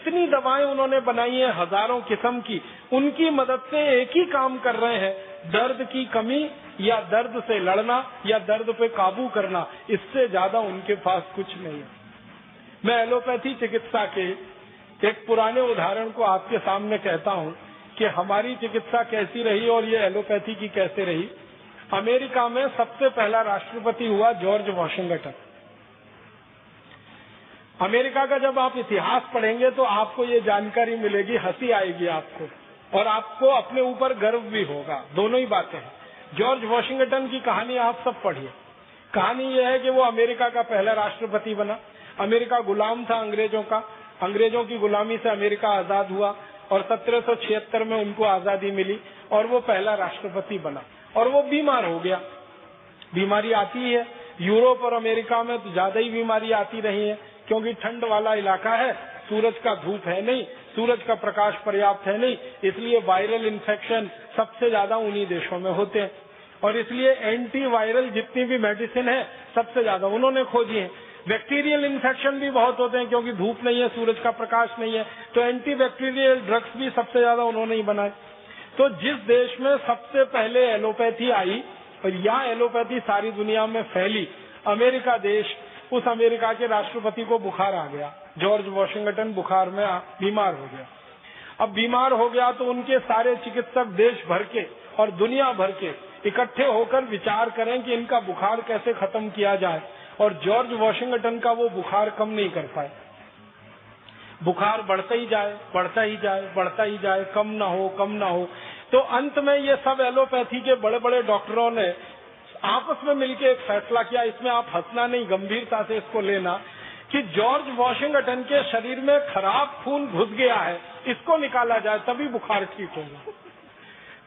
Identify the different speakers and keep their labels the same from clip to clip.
Speaker 1: जितनी दवाएं उन्होंने बनाई है हजारों किस्म की, उनकी मदद से एक ही काम कर रहे हैं, दर्द की कमी या दर्द से लड़ना या दर्द पे काबू करना। इससे ज्यादा उनके पास कुछ नहीं है। मैं एलोपैथी चिकित्सा के एक पुराने उदाहरण को आपके सामने कहता हूं कि हमारी चिकित्सा कैसी रही और ये एलोपैथी की कैसे रही। अमेरिका में सबसे पहला राष्ट्रपति हुआ जॉर्ज वॉशिंगटन। अमेरिका का जब आप इतिहास पढ़ेंगे तो आपको ये जानकारी मिलेगी, हंसी आएगी आपको और आपको अपने ऊपर गर्व भी होगा। दोनों ही बातें हैं। जॉर्ज वॉशिंगटन की कहानी आप सब पढ़िए। कहानी यह है कि वो अमेरिका का पहला राष्ट्रपति बना। अमेरिका गुलाम था अंग्रेजों का, अंग्रेजों की गुलामी से अमेरिका आजाद हुआ और 1776 में उनको आजादी मिली और वो पहला राष्ट्रपति बना। और वो बीमार हो गया। बीमारी आती है, यूरोप और अमेरिका में तो ज्यादा ही बीमारी आती रही है क्योंकि ठंड वाला इलाका है, सूरज का धूप है नहीं, सूरज का प्रकाश पर्याप्त है नहीं, इसलिए वायरल इन्फेक्शन सबसे ज्यादा उन्हीं देशों में होते हैं। और इसलिए एंटी वायरल जितनी भी मेडिसिन है सबसे ज्यादा उन्होंने खोजी है। बैक्टीरियल इन्फेक्शन भी बहुत होते हैं क्योंकि धूप नहीं है, सूरज का प्रकाश नहीं है, तो एंटी बैक्टीरियल ड्रग्स भी सबसे ज्यादा उन्होंने ही बनाए। तो जिस देश में सबसे पहले एलोपैथी आई और यहाँ एलोपैथी सारी दुनिया में फैली, अमेरिका देश, उस अमेरिका के राष्ट्रपति को बुखार आ गया। जॉर्ज वॉशिंगटन बुखार में बीमार हो गया। अब बीमार हो गया तो उनके सारे चिकित्सक देश भर के और दुनिया भर के इकट्ठे होकर विचार करें कि इनका बुखार कैसे खत्म किया जाए। और जॉर्ज वॉशिंगटन का वो बुखार कम नहीं कर पाए। बुखार बढ़ता ही जाए, बढ़ता ही जाए, बढ़ता ही जाए, कम ना हो, कम ना हो। तो अंत में ये सब एलोपैथी के बड़े बड़े डॉक्टरों ने आपस में मिलकर एक फैसला किया, इसमें आप हंसना नहीं, गंभीरता से इसको लेना, कि जॉर्ज वॉशिंगटन के शरीर में खराब खून घुस गया है, इसको निकाला जाए तभी बुखार ठीक होगा।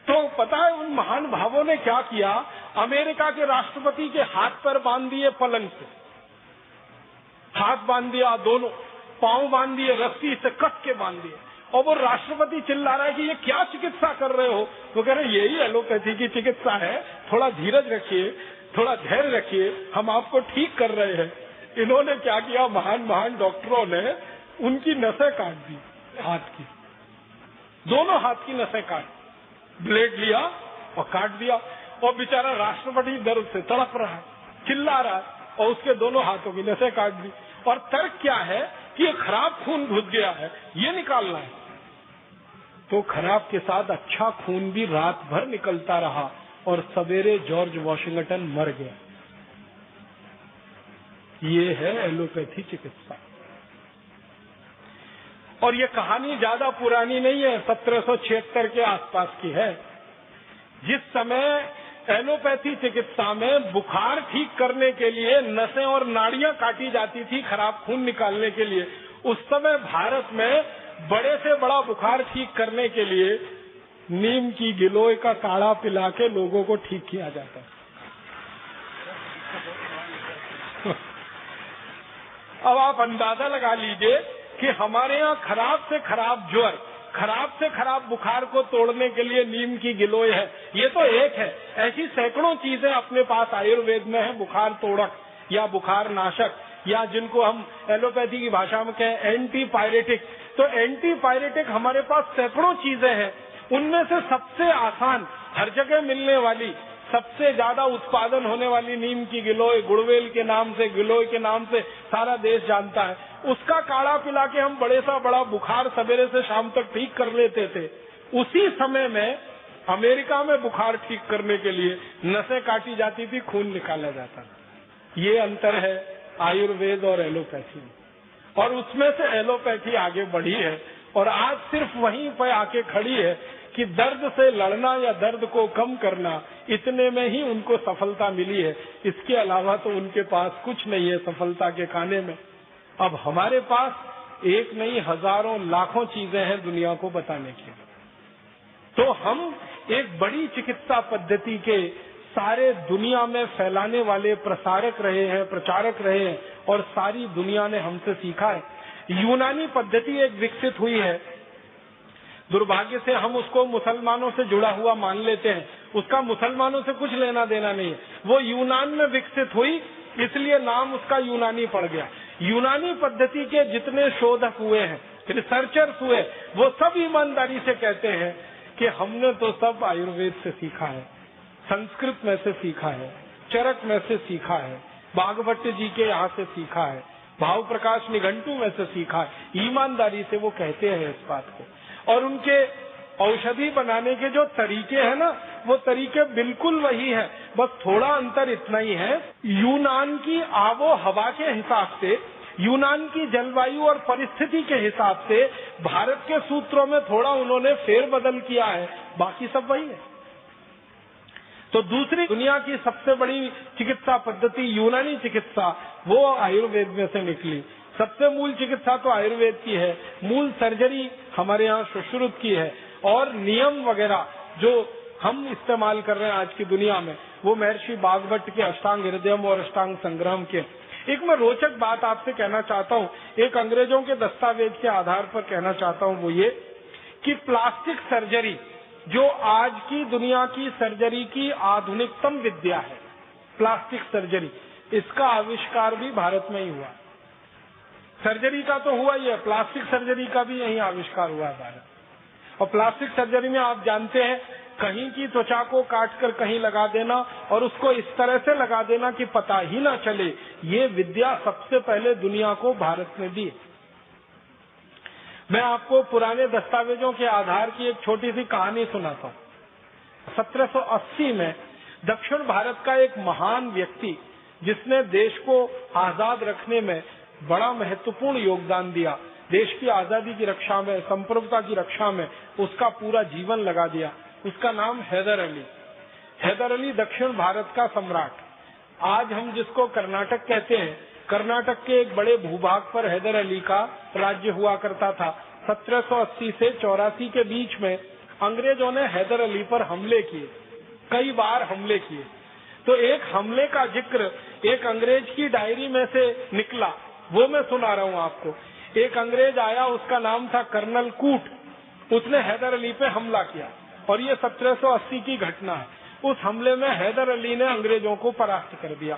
Speaker 1: तो पता है उन महान भावों ने क्या किया? अमेरिका के राष्ट्रपति के हाथ पर बांध दिए पलंग से, हाथ बांध दिया, दोनों पांव बांध दिए, रस्सी से कस के बांध दिए। और वो राष्ट्रपति चिल्ला रहा है कि ये क्या चिकित्सा कर रहे हो? वो कह रहे यही एलोपैथी की चिकित्सा है, थोड़ा धीरज रखिए, थोड़ा धैर्य रखिए, हम आपको ठीक कर रहे हैं। इन्होंने क्या किया? महान महान डॉक्टरों ने उनकी नसें काट दी, हाथ की, दोनों हाथ की नसें काट, ब्लेड लिया और काट दिया। और बेचारा राष्ट्रपति दर्द से तड़प रहा है, चिल्ला रहा है, और उसके दोनों हाथों की नसें काट दी। और तर्क क्या है कि ये खराब खून घुस गया है, ये निकालना है। तो खराब के साथ अच्छा खून भी रात भर निकलता रहा और सवेरे जॉर्ज वॉशिंगटन मर गया। ये है एलोपैथी चिकित्सा। और ये कहानी ज्यादा पुरानी नहीं है, 1776 के आसपास की है। जिस समय एलोपैथी चिकित्सा में बुखार ठीक करने के लिए नसें और नाड़ियां काटी जाती थी खराब खून निकालने के लिए, उस समय भारत में बड़े से बड़ा बुखार ठीक करने के लिए नीम की गिलोय का काढ़ा पिला के लोगों को ठीक किया जाता। अब आप अंदाजा लगा लीजिए कि हमारे यहाँ खराब से खराब ज्वर, खराब से खराब बुखार को तोड़ने के लिए नीम की गिलोय है। ये तो एक है, ऐसी सैकड़ों चीजें अपने पास आयुर्वेद में है, बुखार तोड़क या बुखार नाशक, या जिनको हम एलोपैथी की भाषा में कहें एंटी पायरेटिक। तो एंटी पायरेटिक हमारे पास सैकड़ों चीजें हैं। उनमें से सबसे आसान, हर जगह मिलने वाली, सबसे ज्यादा उत्पादन होने वाली नीम की गिलोय, गुड़वेल के नाम से, गिलोय के नाम से सारा देश जानता है, उसका काढ़ा पिला के हम बड़े सा बड़ा बुखार सवेरे से शाम तक ठीक कर लेते थे। उसी समय में अमेरिका में बुखार ठीक करने के लिए नसें काटी जाती थी, खून निकाला जाता था। ये अंतर है आयुर्वेद और एलोपैथी में। और उसमें से एलोपैथी आगे बढ़ी है और आज सिर्फ वहीं पर आके खड़ी है कि दर्द से लड़ना या दर्द को कम करना, इतने में ही उनको सफलता मिली है। इसके अलावा तो उनके पास कुछ नहीं है सफलता के खाने में। अब हमारे पास एक नहीं हजारों लाखों चीजें हैं दुनिया को बताने की। तो हम एक बड़ी चिकित्सा पद्धति के सारे दुनिया में फैलाने वाले प्रसारक रहे हैं, प्रचारक रहे हैं, और सारी दुनिया ने हमसे सीखा है। यूनानी पद्धति एक विकसित हुई है, दुर्भाग्य से हम उसको मुसलमानों से जुड़ा हुआ मान लेते हैं, उसका मुसलमानों से कुछ लेना देना नहीं है। वो यूनान में विकसित हुई, इसलिए नाम उसका यूनानी पड़ गया। यूनानी पद्धति के जितने शोधक हुए हैं रिसर्चर्स हुए, वो सब ईमानदारी से कहते हैं कि हमने तो सब आयुर्वेद से सीखा है, संस्कृत में से सीखा है, चरक में से सीखा है, भागवत जी के यहाँ से सीखा है, भाव प्रकाश निघंटू में से सीखा है। ईमानदारी से वो कहते हैं इस बात को। और उनके औषधि बनाने के जो तरीके हैं ना, वो तरीके बिल्कुल वही है, बस थोड़ा अंतर इतना ही है, यूनान की आबो हवा के हिसाब से, यूनान की जलवायु और परिस्थिति के हिसाब से भारत के सूत्रों में थोड़ा उन्होंने फेरबदल किया है, बाकी सब वही है। तो दूसरी दुनिया की सबसे बड़ी चिकित्सा पद्धति यूनानी चिकित्सा, वो आयुर्वेद में से निकली। सबसे मूल चिकित्सा तो आयुर्वेद की है, मूल सर्जरी हमारे यहाँ सुश्रुत की है, और नियम वगैरह जो हम इस्तेमाल कर रहे हैं आज की दुनिया में, वो महर्षि भागवत के अष्टांग हृदयम और अष्टांग संग्रहम के। एक मैं रोचक बात आपसे कहना चाहता हूँ, एक अंग्रेजों के दस्तावेज के आधार पर कहना चाहता हूँ, वो ये कि प्लास्टिक सर्जरी जो आज की दुनिया की सर्जरी की आधुनिकतम विद्या है, प्लास्टिक सर्जरी, इसका आविष्कार भी भारत में ही हुआ। सर्जरी का तो हुआ ही है, प्लास्टिक सर्जरी का भी यही आविष्कार हुआ है भारत। और प्लास्टिक सर्जरी में आप जानते हैं, कहीं की त्वचा को काटकर कहीं लगा देना और उसको इस तरह से लगा देना कि पता ही ना चले, ये विद्या सबसे पहले दुनिया को भारत ने दी। मैं आपको पुराने दस्तावेजों के आधार की एक छोटी सी कहानी सुनाता हूँ। 1780 में दक्षिण भारत का एक महान व्यक्ति, जिसने देश को आजाद रखने में बड़ा महत्वपूर्ण योगदान दिया, देश की आजादी की रक्षा में, संप्रभुता की रक्षा में उसका पूरा जीवन लगा दिया, उसका नाम हैदर अली। हैदर अली दक्षिण भारत का सम्राट, आज हम जिसको कर्नाटक कहते हैं, कर्नाटक के एक बड़े भूभाग पर हैदर अली का राज्य हुआ करता था। 1780 से 84 के बीच में अंग्रेजों ने हैदर अली पर हमले किए, कई बार हमले किए। तो एक हमले का जिक्र एक अंग्रेज की डायरी में से निकला, वो मैं सुना रहा हूँ आपको। एक अंग्रेज आया, उसका नाम था कर्नल कूट, उसने हैदर अली पे हमला किया, और ये 1780 की घटना है। उस हमले में हैदर अली ने अंग्रेजों को परास्त कर दिया।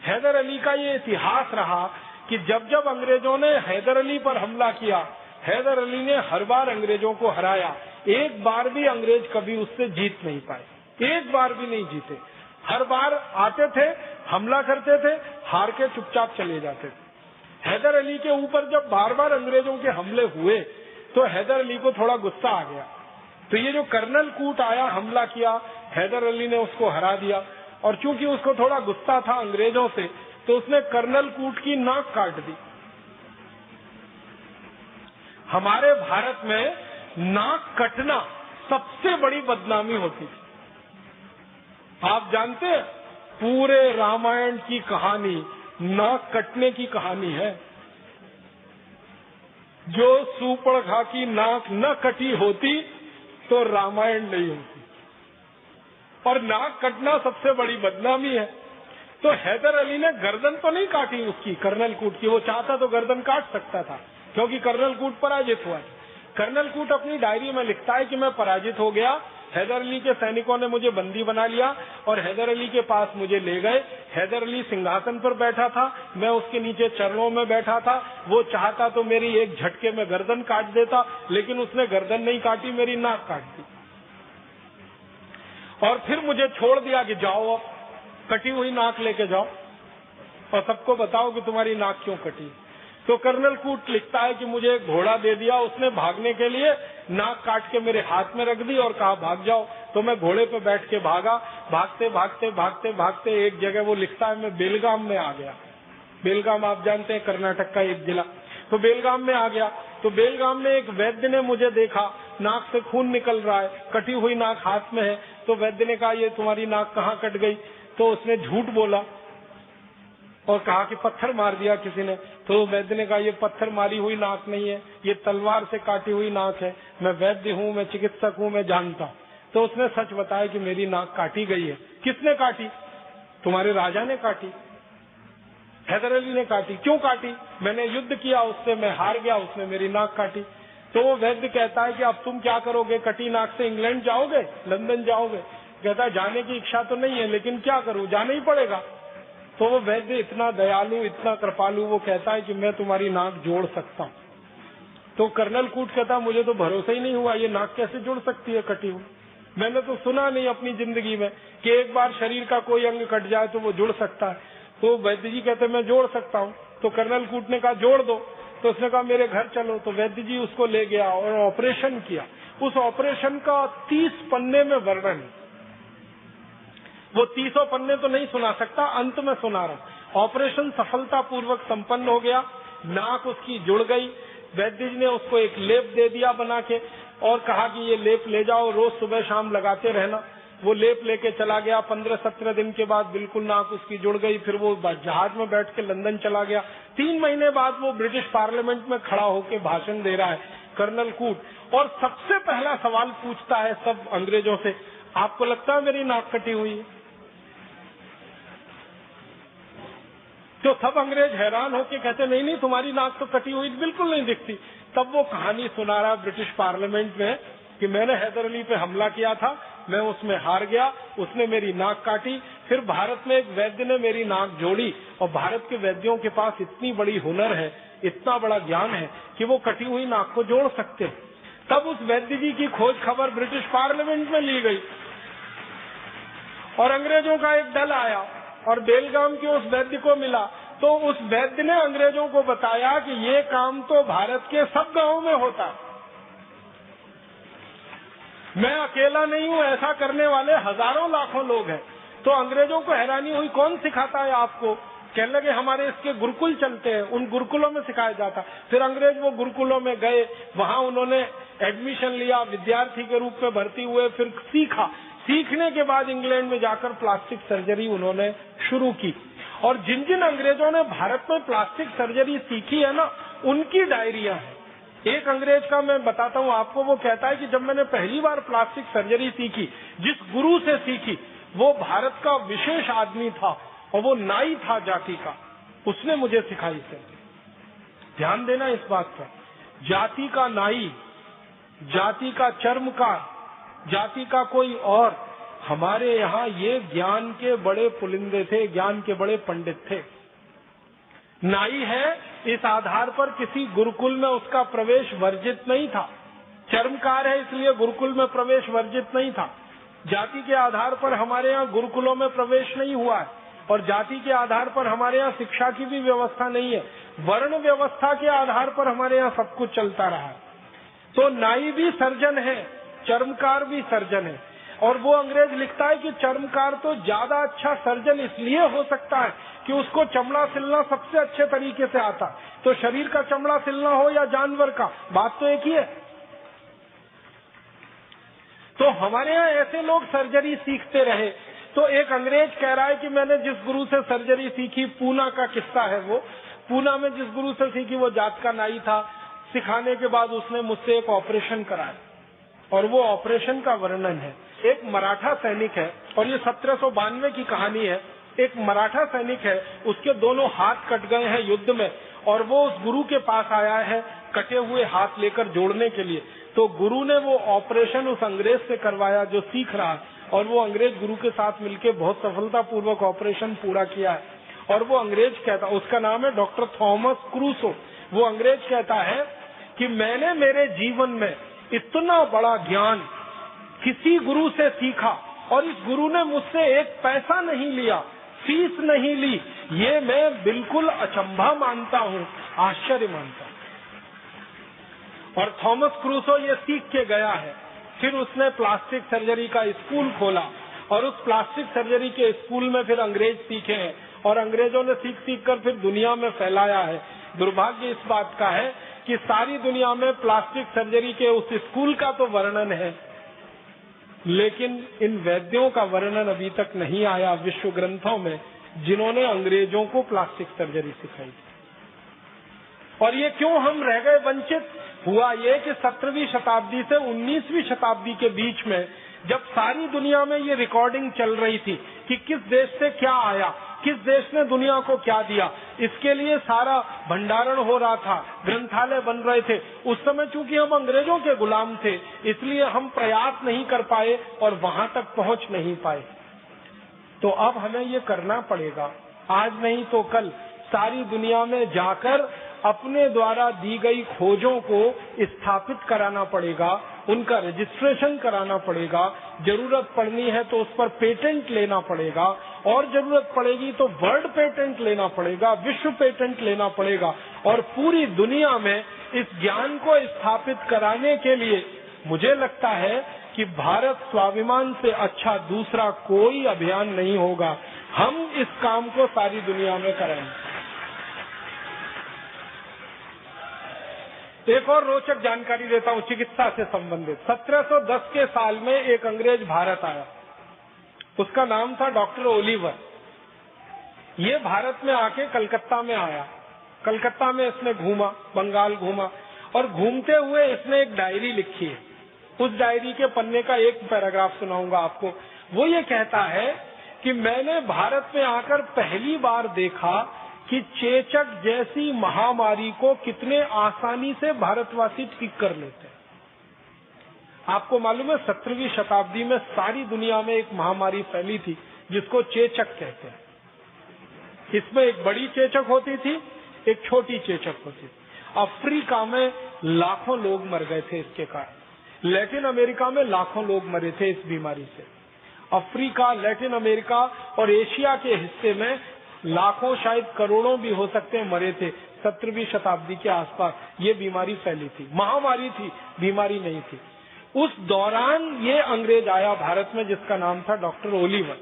Speaker 1: हैदर अली का ये इतिहास रहा कि जब जब अंग्रेजों ने हैदर अली पर हमला किया, हैदर अली ने हर बार अंग्रेजों को हराया, एक बार भी अंग्रेज कभी उससे जीत नहीं पाए, एक बार भी नहीं जीते। हर बार आते थे, हमला करते थे, हार के चुपचाप चले जाते थे। हैदर अली के ऊपर जब बार बार अंग्रेजों के हमले हुए तो हैदर अली को थोड़ा गुस्सा आ गया। तो ये जो कर्नल कूट आया, हमला किया, हैदर अली ने उसको हरा दिया, और चूंकि उसको थोड़ा गुस्सा था अंग्रेजों से, तो उसने कर्नल कूट की नाक काट दी। हमारे भारत में नाक कटना सबसे बड़ी बदनामी होती थी। आप जानते हैं, पूरे रामायण की कहानी नाक कटने की कहानी है। जो सूर्पणखा की नाक न कटी होती तो रामायण नहीं होती, और नाक कटना सबसे बड़ी बदनामी है। तो हैदर अली ने गर्दन तो नहीं काटी उसकी, कर्नल कूट की, वो चाहता तो गर्दन काट सकता था, क्योंकि कर्नल कूट पराजित हुआ। कर्नल कूट अपनी डायरी में लिखता है कि मैं पराजित हो गया, हैदर अली के सैनिकों ने मुझे बंदी बना लिया और हैदर अली के पास मुझे ले गए। हैदर अली सिंहासन पर बैठा था, मैं उसके नीचे चरणों में बैठा था। वो चाहता तो मेरी एक झटके में गर्दन काट देता, लेकिन उसने गर्दन नहीं काटी, मेरी नाक काट दी, और फिर मुझे छोड़ दिया कि जाओ, अब कटी हुई नाक लेके जाओ और सबको बताओ कि तुम्हारी नाक क्यों कटी। तो कर्नल कूट लिखता है कि मुझे एक घोड़ा दे दिया उसने भागने के लिए, नाक काट के मेरे हाथ में रख दी और कहा भाग जाओ। तो मैं घोड़े पे बैठ के भागा, भागते भागते भागते भागते एक जगह, वो लिखता है, मैं बेलगाम में आ गया। बेलगाम आप जानते हैं, कर्नाटक का एक जिला। तो बेलगाम में आ गया, तो बेलगाम में एक वैद्य ने मुझे देखा, नाक से खून निकल रहा है, कटी हुई नाक हाथ में है। तो वैद्य ने कहा, ये तुम्हारी नाक कहाँ कट गई? तो उसने झूठ बोला और कहा कि पत्थर मार दिया किसी ने। तो वैद्य ने कहा, ये पत्थर मारी हुई नाक नहीं है, ये तलवार से काटी हुई नाक है, मैं वैद्य हूँ, मैं चिकित्सक हूँ, मैं जानता हूँ। तो उसने सच बताया कि मेरी नाक काटी गई है। किसने काटी? तुम्हारे राजा ने काटी, हैदर अली ने काटी। क्यों काटी? मैंने युद्ध किया उससे, मैं हार गया, उसने मेरी नाक काटी। तो वो वैद्य कहता है कि अब तुम क्या करोगे? कटी नाक से इंग्लैंड जाओगे, लंदन जाओगे? कहता है, जाने की इच्छा तो नहीं है, लेकिन क्या करूं, जाना ही पड़ेगा। तो वो वैद्य इतना दयालु, इतना कृपालु, वो कहता है कि मैं तुम्हारी नाक जोड़ सकता हूँ। तो कर्नल कूट कहता मुझे तो भरोसा ही नहीं हुआ, ये नाक कैसे जुड़ सकती है कटी हुई। मैंने तो सुना नहीं अपनी जिंदगी में कि एक बार शरीर का कोई अंग कट जाए तो वो जुड़ सकता है। तो वैद्य जी कहते मैं जोड़ सकता हूँ। तो कर्नल कूट ने कहा जोड़ दो। तो उसने कहा मेरे घर चलो। तो वैद्य जी उसको ले गया और ऑपरेशन किया। उस ऑपरेशन का 30 पन्ने में वर्णन, वो 30 पन्ने तो नहीं सुना सकता, अंत में सुना रहा। ऑपरेशन सफलतापूर्वक संपन्न हो गया, नाक उसकी जुड़ गई। वैद्य जी ने उसको एक लेप दे दिया बना के और कहा कि ये लेप ले जाओ, रोज सुबह शाम लगाते रहना। वो लेप लेके चला गया। 15-17 दिन के बाद बिल्कुल नाक उसकी जुड़ गई। फिर वो जहाज में बैठ के लंदन चला गया। 3 महीने बाद वो ब्रिटिश पार्लियामेंट में खड़ा होकर भाषण दे रहा है कर्नल कूट, और सबसे पहला सवाल पूछता है सब अंग्रेजों से, आपको लगता है मेरी नाक कटी हुई है? तो सब अंग्रेज हैरान होके कहते नहीं नहीं तुम्हारी नाक तो कटी हुई बिल्कुल नहीं दिखती। तब वो कहानी सुना रहा ब्रिटिश पार्लियामेंट में कि मैंने हैदर अली पे हमला किया था, मैं उसमें हार गया, उसने मेरी नाक काटी, फिर भारत में एक वैद्य ने मेरी नाक जोड़ी, और भारत के वैद्यों के पास इतनी बड़ी हुनर है, इतना बड़ा ज्ञान है कि वो कटी हुई नाक को जोड़ सकते हैं। तब उस वैद्य जी की खोज खबर ब्रिटिश पार्लियामेंट में ली गई और अंग्रेजों का एक दल आया और बेलगाम के उस वैद्य को मिला। तो उस वैद्य ने अंग्रेजों को बताया कि ये काम तो भारत के सब गांवों में होता है, मैं अकेला नहीं हूँ, ऐसा करने वाले हजारों लाखों लोग हैं। तो अंग्रेजों को हैरानी हुई, कौन सिखाता है आपको? कहने लगे हमारे इसके गुरुकुल चलते हैं, उन गुरुकुलों में सिखाया जाता। फिर अंग्रेज वो गुरुकुलों में गए, वहां उन्होंने एडमिशन लिया, विद्यार्थी के रूप में भर्ती हुए, फिर सीखा। सीखने के बाद इंग्लैंड में जाकर प्लास्टिक सर्जरी उन्होंने शुरू की। और जिन जिन अंग्रेजों ने भारत में प्लास्टिक सर्जरी सीखी है ना, उनकी डायरिया है। एक अंग्रेज का मैं बताता हूँ आपको, वो कहता है कि जब मैंने पहली बार प्लास्टिक सर्जरी सीखी, जिस गुरु से सीखी वो भारत का विशेष आदमी था और वो नाई था जाति का, उसने मुझे सिखाई से। ध्यान देना इस बात पर, जाति का नाई, जाति का चर्मकार, जाति का कोई और, हमारे यहाँ ये ज्ञान के बड़े पुलिंदे थे, ज्ञान के बड़े पंडित थे। नाई है इस आधार पर किसी गुरुकुल में उसका प्रवेश वर्जित नहीं था, चर्मकार है इसलिए गुरुकुल में प्रवेश वर्जित नहीं था। जाति के आधार पर हमारे यहाँ गुरुकुलों में प्रवेश नहीं हुआ है, और जाति के आधार पर हमारे यहाँ शिक्षा की भी व्यवस्था नहीं है। वर्ण व्यवस्था के आधार पर हमारे यहाँ सब कुछ चलता रहा है। तो नाई भी सर्जन है, चर्मकार भी सर्जन है। और वो अंग्रेज लिखता है कि चर्मकार तो ज्यादा अच्छा सर्जन इसलिए हो सकता है कि उसको चमड़ा सिलना सबसे अच्छे तरीके से आता। तो शरीर का चमड़ा सिलना हो या जानवर का, बात तो एक ही है। तो हमारे यहाँ ऐसे लोग सर्जरी सीखते रहे। तो एक अंग्रेज कह रहा है कि मैंने जिस गुरु से सर्जरी सीखी, पूना का किस्सा है वो, पूना में जिस गुरु से सीखी वो जात का नाई था। सिखाने के बाद उसने मुझसे एक ऑपरेशन कराया, और वो ऑपरेशन का वर्णन है। एक मराठा सैनिक है, और ये 1792 की कहानी है। एक मराठा सैनिक है, उसके दोनों हाथ कट गए हैं युद्ध में, और वो उस गुरु के पास आया है कटे हुए हाथ लेकर जोड़ने के लिए। तो गुरु ने वो ऑपरेशन उस अंग्रेज से करवाया जो सीख रहा है, और वो अंग्रेज गुरु के साथ मिलकर बहुत सफलतापूर्वक ऑपरेशन पूरा किया है। और वो अंग्रेज कहता, उसका नाम है डॉक्टर थॉमस क्रूसो। वो अंग्रेज कहता है कि मैंने मेरे जीवन में इतना बड़ा ज्ञान किसी गुरु से सीखा, और इस गुरु ने मुझसे एक पैसा नहीं लिया, फीस नहीं ली। ये मैं बिल्कुल अचंभा मानता हूँ, आश्चर्य मानता हूँ। और थॉमस क्रूसो ये सीख के गया है। फिर उसने प्लास्टिक सर्जरी का स्कूल खोला, और उस प्लास्टिक सर्जरी के स्कूल में फिर अंग्रेज सीखे हैं, और अंग्रेजों ने सीख सीख कर फिर दुनिया में फैलाया है। दुर्भाग्य इस बात का है कि सारी दुनिया में प्लास्टिक सर्जरी के उस स्कूल का तो वर्णन है, लेकिन इन वैद्यों का वर्णन अभी तक नहीं आया विश्व ग्रंथों में, जिन्होंने अंग्रेजों को प्लास्टिक सर्जरी सिखाई। और ये क्यों हम रह गए वंचित? हुआ ये कि 17वीं शताब्दी से 19वीं शताब्दी के बीच में, जब सारी दुनिया में ये रिकॉर्डिंग चल रही थी कि किस देश से क्या आया, किस देश ने दुनिया को क्या दिया, इसके लिए सारा भंडारण हो रहा था, ग्रंथालय बन रहे थे। उस समय चूंकि हम अंग्रेजों के गुलाम थे, इसलिए हम प्रयास नहीं कर पाए और वहां तक पहुंच नहीं पाए। तो अब हमें ये करना पड़ेगा, आज नहीं तो कल सारी दुनिया में जाकर अपने द्वारा दी गई खोजों को स्थापित कराना पड़ेगा, उनका रजिस्ट्रेशन कराना पड़ेगा, जरूरत पड़नी है तो उस पर पेटेंट लेना पड़ेगा, और जरूरत पड़ेगी तो वर्ल्ड पेटेंट लेना पड़ेगा, विश्व पेटेंट लेना पड़ेगा। और पूरी दुनिया में इस ज्ञान को स्थापित कराने के लिए मुझे लगता है कि भारत स्वाभिमान से अच्छा दूसरा कोई अभियान नहीं होगा। हम इस काम को सारी दुनिया में करेंगे। एक और रोचक जानकारी देता हूं चिकित्सा से संबंधित। 1710 के साल में एक अंग्रेज भारत आया, उसका नाम था डॉक्टर ओलिवर। ये भारत में आके कलकत्ता में आया, कलकत्ता में इसने घूमा, बंगाल घूमा, और घूमते हुए इसने एक डायरी लिखी है। उस डायरी के पन्ने का एक पैराग्राफ सुनाऊंगा आपको। वो ये कहता है कि मैंने भारत में आकर पहली बार देखा कि चेचक जैसी महामारी को कितने आसानी से भारतवासी ठीक कर लेते हैं। आपको मालूम है 17वीं शताब्दी में सारी दुनिया में एक महामारी फैली थी जिसको चेचक कहते हैं। इसमें एक बड़ी चेचक होती थी, एक छोटी चेचक होती थी। अफ्रीका में लाखों लोग मर गए थे इसके कारण। लैटिन अमेरिका में लाखों लोग मरे थे इस बीमारी से। अफ्रीका, लैटिन अमेरिका और एशिया के हिस्से में लाखों, शायद करोड़ों भी हो सकते हैं, मरे थे 17वीं शताब्दी के आसपास। ये बीमारी फैली थी, महामारी थी, बीमारी नहीं थी। उस दौरान ये अंग्रेज आया भारत में जिसका नाम था डॉक्टर ओलिवर।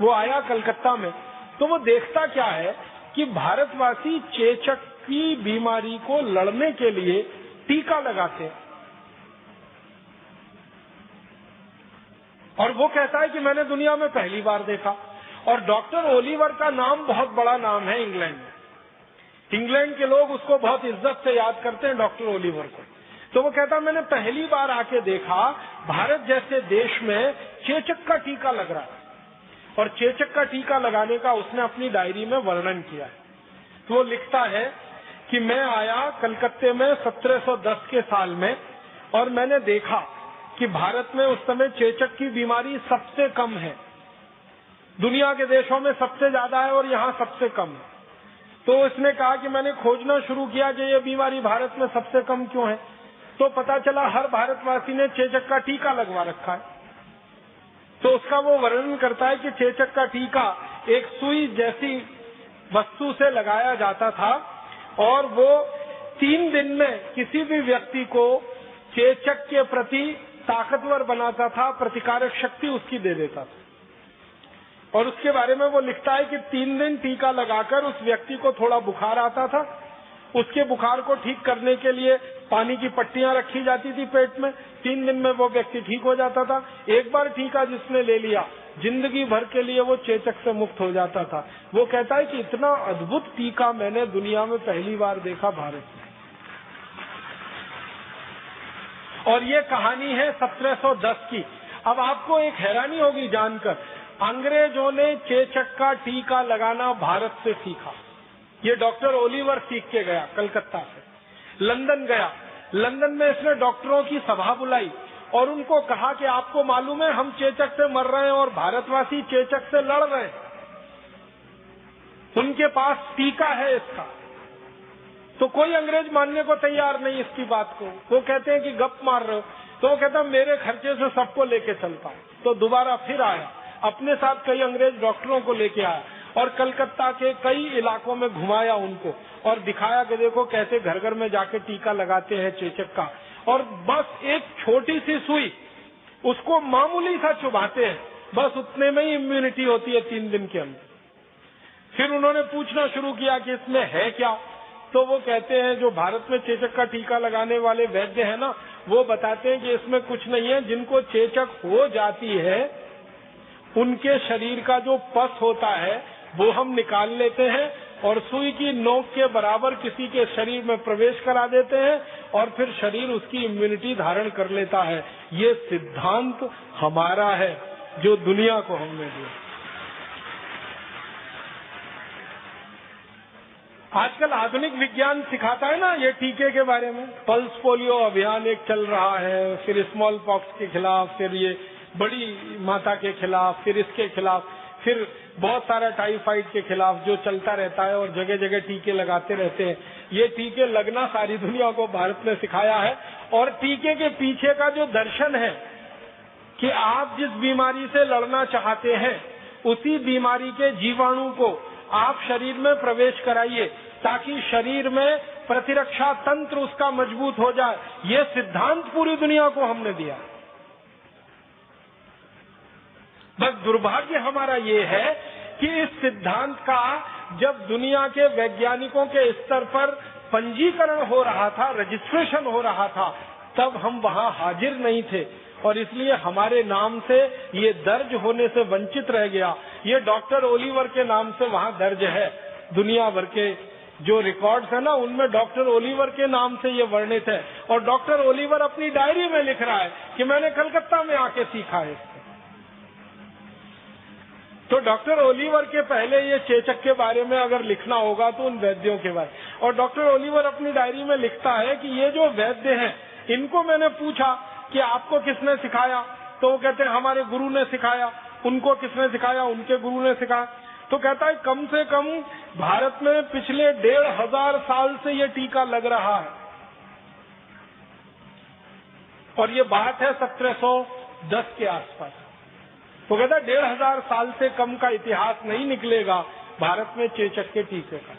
Speaker 1: वो आया कलकत्ता में, तो वो देखता क्या है कि भारतवासी चेचक की बीमारी को लड़ने के लिए टीका लगाते हैं। और वो कहता है कि मैंने दुनिया में पहली बार देखा। और डॉक्टर ओलिवर का नाम बहुत बड़ा नाम है इंग्लैंड में। इंग्लैंड के लोग उसको बहुत इज्जत से याद करते हैं, डॉक्टर ओलिवर को। तो वो कहता मैंने पहली बार आके देखा भारत जैसे देश में चेचक का टीका लग रहा है। और चेचक का टीका लगाने का उसने अपनी डायरी में वर्णन किया है। तो वो लिखता है कि मैं आया कलकत्ते में 1710 के साल में, और मैंने देखा कि भारत में उस समय चेचक की बीमारी सबसे कम है। दुनिया के देशों में सबसे ज्यादा है और यहाँ सबसे कम है। तो इसने कहा कि मैंने खोजना शुरू किया कि ये बीमारी भारत में सबसे कम क्यों है। तो पता चला हर भारतवासी ने चेचक का टीका लगवा रखा है। तो उसका वो वर्णन करता है कि चेचक का टीका एक सुई जैसी वस्तु से लगाया जाता था, और वो 3 दिन में किसी भी व्यक्ति को चेचक के प्रति ताकतवर बनाता था, प्रतिकारक शक्ति उसकी दे देता था। और उसके बारे में वो लिखता है कि 3 दिन टीका लगाकर उस व्यक्ति को थोड़ा बुखार आता था। उसके बुखार को ठीक करने के लिए पानी की पट्टियां रखी जाती थी पेट में। 3 दिन में वो व्यक्ति ठीक हो जाता था। एक बार टीका जिसने ले लिया, जिंदगी भर के लिए वो चेचक से मुक्त हो जाता था। वो कहता है कि इतना अद्भुत टीका मैंने दुनिया में पहली बार देखा भारत में। और ये कहानी है 1710 की। अब आपको एक हैरानी होगी जानकर, अंग्रेजों ने चेचक का टीका लगाना भारत से सीखा। ये डॉक्टर ओलिवर सीख के गया कलकत्ता से। लंदन गया, लंदन में इसने डॉक्टरों की सभा बुलाई और उनको कहा कि आपको मालूम है हम चेचक से मर रहे हैं और भारतवासी चेचक से लड़ रहे हैं, उनके पास टीका है इसका। तो कोई अंग्रेज मानने को तैयार नहीं इसकी बात को। वो कहते हैं कि गप मार रहे हो। तो वो कहता मेरे खर्चे से सबको लेके चलता हूं। तो दोबारा फिर आया, अपने साथ कई अंग्रेज डॉक्टरों को लेके आया और कलकत्ता के कई इलाकों में घुमाया उनको और दिखाया कि देखो कैसे घर घर में जाके टीका लगाते हैं चेचक का। और बस एक छोटी सी सुई, उसको मामूली सा चुभाते हैं, बस उतने में ही इम्यूनिटी होती है 3 दिन के अंदर। फिर उन्होंने पूछना शुरू किया कि इसमें है क्या। तो वो कहते हैं जो भारत में चेचक का टीका लगाने वाले वैद्य है ना, वो बताते हैं कि इसमें कुछ नहीं है। जिनको चेचक हो जाती है उनके शरीर का जो पस होता है वो हम निकाल लेते हैं और सुई की नोक के बराबर किसी के शरीर में प्रवेश करा देते हैं और फिर शरीर उसकी इम्यूनिटी धारण कर लेता है। ये सिद्धांत हमारा है जो दुनिया को हमने दिया। आजकल आधुनिक विज्ञान सिखाता है ना ये टीके के बारे में। पल्स पोलियो अभियान एक चल रहा है, फिर स्मॉल पॉक्स के खिलाफ, फिर ये बड़ी माता के खिलाफ, फिर इसके खिलाफ। फिर बहुत सारा टाइफाइड के खिलाफ जो चलता रहता है और जगह जगह टीके लगाते रहते हैं। ये टीके लगना सारी दुनिया को भारत ने सिखाया है। और टीके के पीछे का जो दर्शन है कि आप जिस बीमारी से लड़ना चाहते हैं उसी बीमारी के जीवाणु को आप शरीर में प्रवेश कराइए ताकि शरीर में प्रतिरक्षा तंत्र उसका मजबूत हो जाए। ये सिद्धांत पूरी दुनिया को हमने दिया। बस दुर्भाग्य हमारा ये है कि इस सिद्धांत का जब दुनिया के वैज्ञानिकों के स्तर पर पंजीकरण हो रहा था, रजिस्ट्रेशन हो रहा था, तब हम वहां हाजिर नहीं थे और इसलिए हमारे नाम से ये दर्ज होने से वंचित रह गया। ये डॉक्टर ओलिवर के नाम से वहां दर्ज है। दुनिया भर के जो रिकॉर्ड्स है ना, उनमें डॉक्टर ओलिवर के नाम से ये वर्णित है। और डॉक्टर ओलिवर अपनी डायरी में लिख रहा है कि मैंने कलकत्ता में आके सीखा है। तो डॉक्टर ओलिवर के पहले ये चेचक के बारे में अगर लिखना होगा तो उन वैद्यों के बारे। और डॉक्टर ओलिवर अपनी डायरी में लिखता है कि ये जो वैद्य हैं, इनको मैंने पूछा कि आपको किसने सिखाया, तो वो कहते हैं हमारे गुरु ने सिखाया। उनको किसने सिखाया, उनके गुरु ने सिखाया। तो कहता है कम से कम भारत में पिछले 1500 साल से ये टीका लग रहा है। और ये बात है 1710 के आसपास। तो कहता है 1500 साल से कम का इतिहास नहीं निकलेगा भारत में चेचक के टीके का।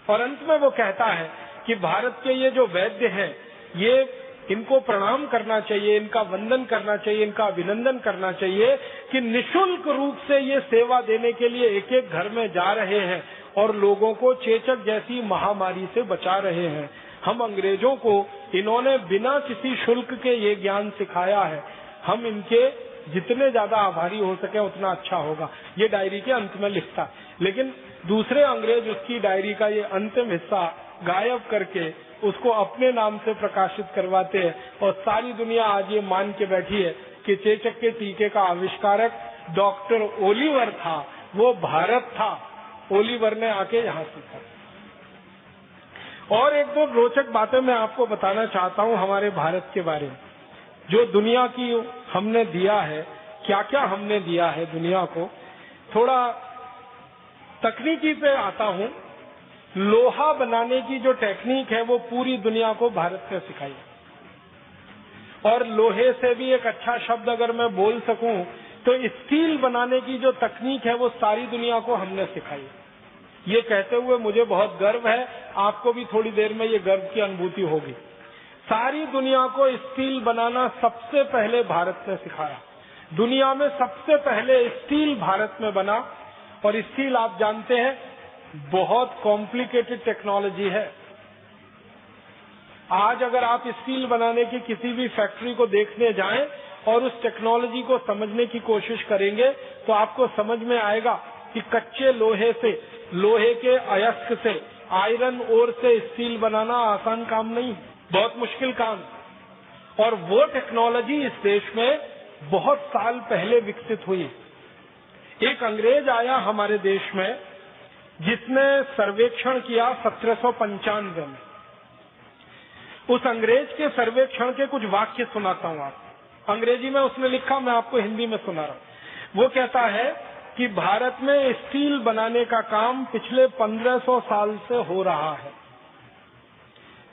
Speaker 1: और अंत में वो कहता है कि भारत के ये जो वैद्य हैं, ये इनको प्रणाम करना चाहिए, इनका वंदन करना चाहिए, इनका अभिनंदन करना चाहिए कि निशुल्क रूप से ये सेवा देने के लिए एक एक घर में जा रहे हैं और लोगों को चेचक जैसी महामारी से बचा रहे हैं। हम अंग्रेजों को इन्होंने बिना किसी शुल्क के ये ज्ञान सिखाया है। हम इनके जितने ज्यादा आभारी हो सके उतना अच्छा होगा। ये डायरी के अंत में लिखता है। लेकिन दूसरे अंग्रेज उसकी डायरी का ये अंतिम हिस्सा गायब करके उसको अपने नाम से प्रकाशित करवाते हैं। और सारी दुनिया आज ये मान के बैठी है कि चेचक के टीके का आविष्कारक डॉक्टर ओलिवर था, वो भारत था। ओलिवर ने आके यहाँ सीखा। और एक दो रोचक बातें मैं आपको बताना चाहता हूँ हमारे भारत के बारे में, जो दुनिया की हमने दिया है। क्या क्या हमने दिया है दुनिया को। थोड़ा तकनीकी पे आता हूँ। लोहा बनाने की जो टेक्निक है वो पूरी दुनिया को भारत ने सिखाई। और लोहे से भी एक अच्छा शब्द अगर मैं बोल सकूं तो स्टील बनाने की जो तकनीक है वो सारी दुनिया को हमने सिखाई। ये कहते हुए मुझे बहुत गर्व है, आपको भी थोड़ी देर में ये गर्व की अनुभूति होगी। सारी दुनिया को स्टील बनाना सबसे पहले भारत ने सिखाया। दुनिया में सबसे पहले स्टील भारत में बना। और स्टील आप जानते हैं बहुत कॉम्प्लिकेटेड टेक्नोलॉजी है। आज अगर आप स्टील बनाने की किसी भी फैक्ट्री को देखने जाएं और उस टेक्नोलॉजी को समझने की कोशिश करेंगे तो आपको समझ में आएगा कि कच्चे लोहे से, लोहे के अयस्क से, आयरन ओर से स्टील बनाना आसान काम नहीं, बहुत मुश्किल काम। और वो टेक्नोलॉजी इस देश में बहुत साल पहले विकसित हुई। एक अंग्रेज आया हमारे देश में जिसने सर्वेक्षण किया 1795 में। उस अंग्रेज के सर्वेक्षण के कुछ वाक्य सुनाता हूँ आपको। अंग्रेजी में उसने लिखा, मैं आपको हिंदी में सुना रहा हूँ। वो कहता है कि भारत में स्टील बनाने का काम पिछले 1500 साल से हो रहा है।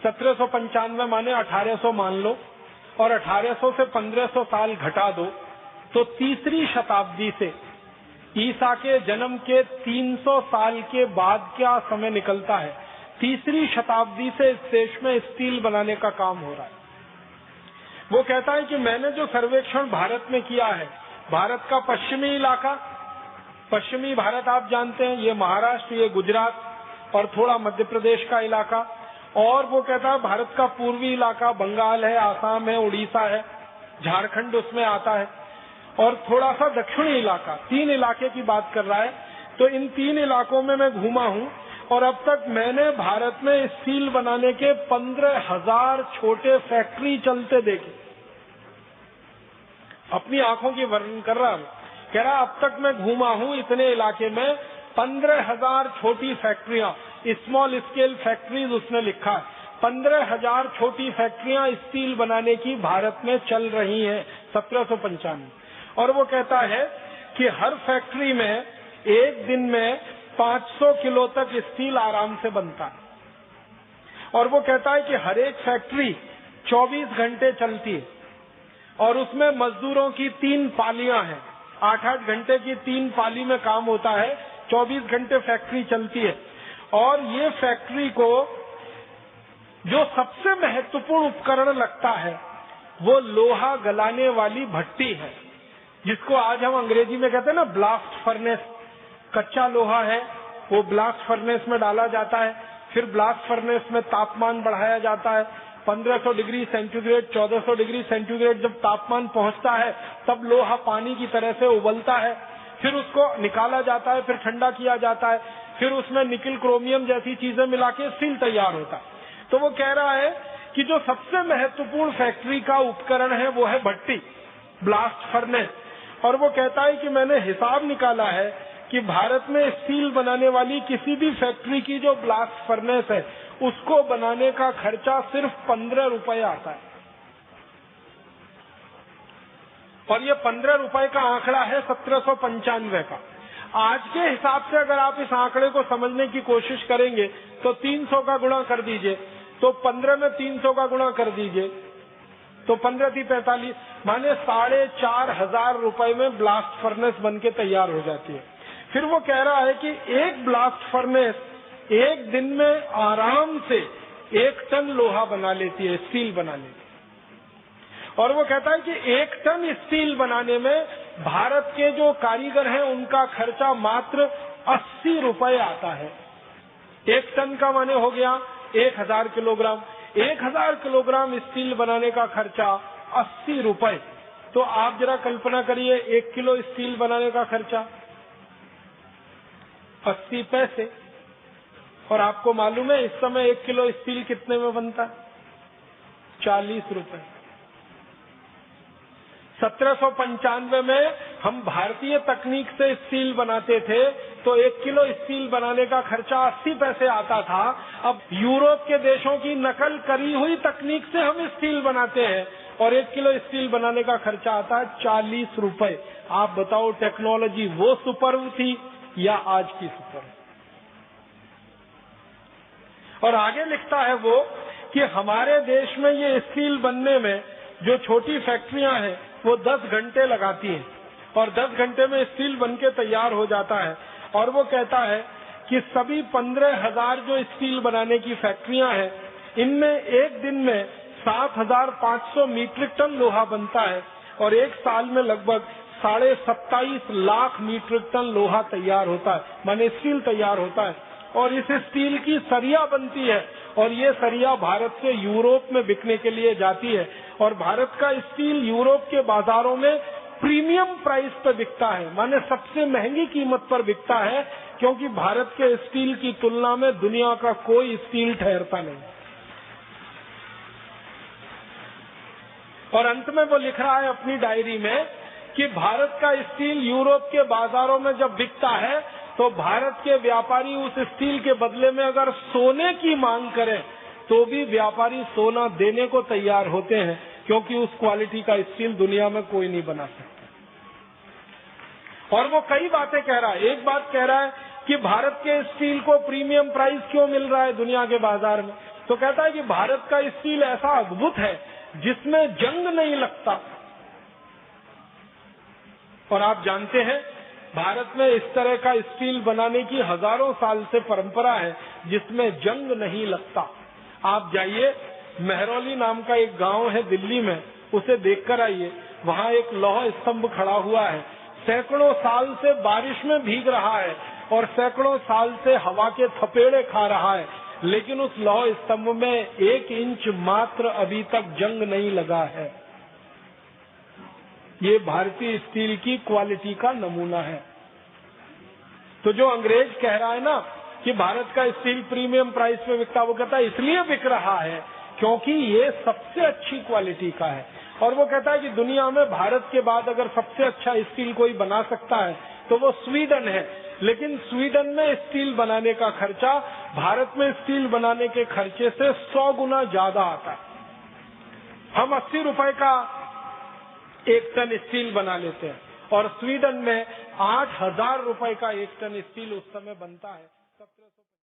Speaker 1: 1795 माने 1800 मान लो, और 1800 से 1500 साल घटा दो तो तीसरी शताब्दी से ईसा के जन्म के 300 साल के बाद क्या समय निकलता है। तीसरी शताब्दी से इस देश में स्टील बनाने का काम हो रहा है। वो कहता है कि मैंने जो सर्वेक्षण भारत में किया है, भारत का पश्चिमी इलाका, पश्चिमी भारत आप जानते हैं, ये महाराष्ट्र, ये गुजरात और थोड़ा मध्य प्रदेश का इलाका, और वो कहता है भारत का पूर्वी इलाका बंगाल है, आसाम है, उड़ीसा है, झारखंड उसमें आता है, और थोड़ा सा दक्षिणी इलाका। 3 इलाके की बात कर रहा है। तो इन 3 इलाकों में मैं घूमा हूँ और अब तक मैंने भारत में स्टील बनाने के 15,000 छोटे फैक्ट्री चलते देखे। अपनी आंखों की वर्णन कर रहा हूँ। कह रहा अब तक मैं घूमा हूँ इतने इलाके में 15,000 छोटी फैक्ट्रियां, स्मॉल स्केल फैक्ट्रीज उसने लिखा है। 15,000 छोटी फैक्ट्रियां स्टील बनाने की भारत में चल रही हैं 1795। और वो कहता है कि हर फैक्ट्री में एक दिन में 500 किलो तक स्टील आराम से बनता है। और वो कहता है कि हर एक फैक्ट्री 24 घंटे चलती है और उसमें मजदूरों की 3 पालियां हैं। 8-8 घंटे की 3 पाली में काम होता है, 24 घंटे फैक्ट्री चलती है। और ये फैक्ट्री को जो सबसे महत्वपूर्ण उपकरण लगता है वो लोहा गलाने वाली भट्टी है, जिसको आज हम अंग्रेजी में कहते हैं ना ब्लास्ट फर्नेस। कच्चा लोहा है, वो ब्लास्ट फर्नेस में डाला जाता है, फिर ब्लास्ट फर्नेस में तापमान बढ़ाया जाता है। 1500 डिग्री सेंटीग्रेड, 1400 डिग्री सेंटीग्रेड जब तापमान पहुंचता है तब लोहा पानी की तरह से उबलता है, फिर उसको निकाला जाता है, फिर ठंडा किया जाता है, फिर उसमें निकिल क्रोमियम जैसी चीजें मिला के स्टील तैयार होता है। तो वो कह रहा है कि जो सबसे महत्वपूर्ण फैक्ट्री का उपकरण है वो है भट्टी, ब्लास्ट फर्नेस। और वो कहता है कि मैंने हिसाब निकाला है कि भारत में स्टील बनाने वाली किसी भी फैक्ट्री की जो ब्लास्ट फर्नेस है उसको बनाने का खर्चा सिर्फ 15 रुपए आता है। और ये 15 रुपए का आंकड़ा है 1795 का। आज के हिसाब से अगर आप इस आंकड़े को समझने की कोशिश करेंगे तो 300 का गुणा कर दीजिए, तो 15 में 300 का गुणा कर दीजिए, तो 15 थी 45, माने 4500 रुपए में ब्लास्ट फर्नेस बनके तैयार हो जाती है। फिर वो कह रहा है कि एक ब्लास्ट फर्नेस एक दिन में आराम से 1 टन लोहा बना लेती है, स्टील बना लेती है। और वो कहता है कि 1 टन स्टील बनाने में भारत के जो कारीगर हैं उनका खर्चा मात्र 80 रुपए आता है। 1 टन का माने हो गया 1000 किलोग्राम। 1000 किलोग्राम स्टील बनाने का खर्चा 80 रुपए। तो आप जरा कल्पना करिए 1 किलो स्टील बनाने का खर्चा 80 पैसे। और आपको मालूम है इस समय 1 किलो स्टील कितने में बनता है? 40 रुपए। 1795 में हम भारतीय तकनीक से स्टील बनाते थे तो 1 किलो स्टील बनाने का खर्चा 80 पैसे आता था। अब यूरोप के देशों की नकल करी हुई तकनीक से हम स्टील बनाते हैं और 1 किलो स्टील बनाने का खर्चा आता है 40 रुपए। आप बताओ टेक्नोलॉजी वो सुपर्ब थी या आज की सुपर्ब? और आगे लिखता है वो कि हमारे देश में ये स्टील बनने में जो छोटी फैक्ट्रियां हैं वो 10 घंटे लगाती हैं और 10 घंटे में स्टील बनके तैयार हो जाता है। और वो कहता है कि सभी 15,000 जो स्टील बनाने की फैक्ट्रियां हैं इनमें एक दिन में 7,500 मीट्रिक टन लोहा बनता है और एक साल में लगभग 27.5 लाख मीट्रिक टन लोहा तैयार होता है, माने स्टील तैयार होता है। और इस स्टील की सरिया बनती है और ये सरिया भारत से यूरोप में बिकने के लिए जाती है और भारत का स्टील यूरोप के बाजारों में प्रीमियम प्राइस पर बिकता है, माने सबसे महंगी कीमत पर बिकता है, क्योंकि भारत के स्टील की तुलना में दुनिया का कोई स्टील ठहरता नहीं। और अंत में वो लिख रहा है अपनी डायरी में कि भारत का स्टील यूरोप के बाजारों में जब बिकता है तो भारत के व्यापारी उस स्टील के बदले में अगर सोने की मांग करें तो भी व्यापारी सोना देने को तैयार होते हैं, क्योंकि उस क्वालिटी का स्टील दुनिया में कोई नहीं बना सकता। और वो कई बातें कह रहा है। एक बात कह रहा है कि भारत के स्टील को प्रीमियम प्राइस क्यों मिल रहा है दुनिया के बाजार में, तो कहता है कि भारत का स्टील ऐसा अद्भुत है जिसमें जंग नहीं लगता। और आप जानते हैं भारत में इस तरह का स्टील बनाने की हजारों साल से परंपरा है जिसमें जंग नहीं लगता। आप जाइए, मेहरौली नाम का एक गांव है दिल्ली में, उसे देखकर आइए। वहाँ एक लौह स्तंभ खड़ा हुआ है, सैकड़ों साल से बारिश में भीग रहा है और सैकड़ों साल से हवा के थपेड़े खा रहा है, लेकिन उस लौह स्तंभ में 1 इंच मात्र अभी तक जंग नहीं लगा है। ये भारतीय स्टील की क्वालिटी का नमूना है। तो जो अंग्रेज कह रहा है ना कि भारत का स्टील प्रीमियम प्राइस पे बिकता, वो कहता है इसलिए बिक रहा है क्योंकि ये सबसे अच्छी क्वालिटी का है। और वो कहता है कि दुनिया में भारत के बाद अगर सबसे अच्छा स्टील कोई बना सकता है तो वो स्वीडन है, लेकिन स्वीडन में स्टील बनाने का खर्चा भारत में स्टील बनाने के खर्चे से 100 गुना ज्यादा आता है। हम 80 रुपए का 1 टन स्टील बना लेते हैं और स्वीडन में 8,000 रुपए का 1 टन स्टील उस समय बनता है। 1700